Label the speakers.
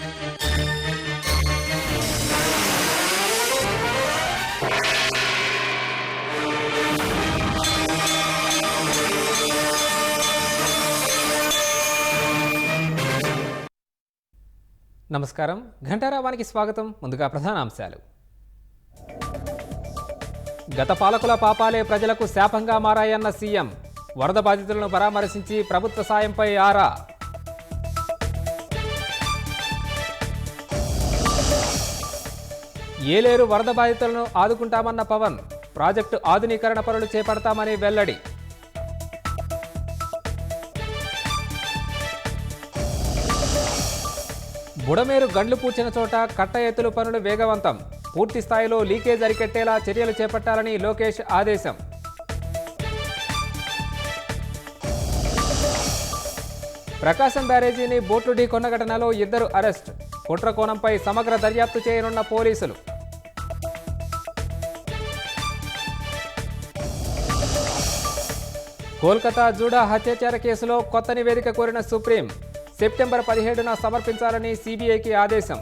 Speaker 1: నమస్కారం, ఘంటారావానికి స్వాగతం. ముందుగా ప్రధానాంశాలు. గత పాలకుల పాపాలే ప్రజలకు శాపంగా మారాయన్న సీఎం. వరద బాధితులను పరామర్శించి ప్రభుత్వ సాయంపై ఆరా. ఏలేరు వరద బాధితులను ఆదుకుంటామన్న పవన్. ప్రాజెక్టు ఆధునీకరణ పనులు చేపడతామని వెల్లడి. బుడమేరు గండ్లు పూడ్చిన చోట కట్ట ఎత్తులు పనులు వేగవంతం. పూర్తి స్థాయిలో లీకేజ్ అరికట్టేలా చర్యలు చేపట్టాలని లోకేష్ ఆదేశం. ప్రకాశం బ్యారేజీని బోట్లు ఢీకొన్న ఘటనలో 2 అరెస్ట్. కుట్ర కోణంపై సమగ్ర దర్యాప్తు చేయనున్న పోలీసులు. కోల్కతా జూడా హత్యాచార కేసులో కొత్త నివేదిక కోరిన సుప్రీం. సెప్టెంబర్ 17న సమర్పించాలని సీబీఐకి ఆదేశం.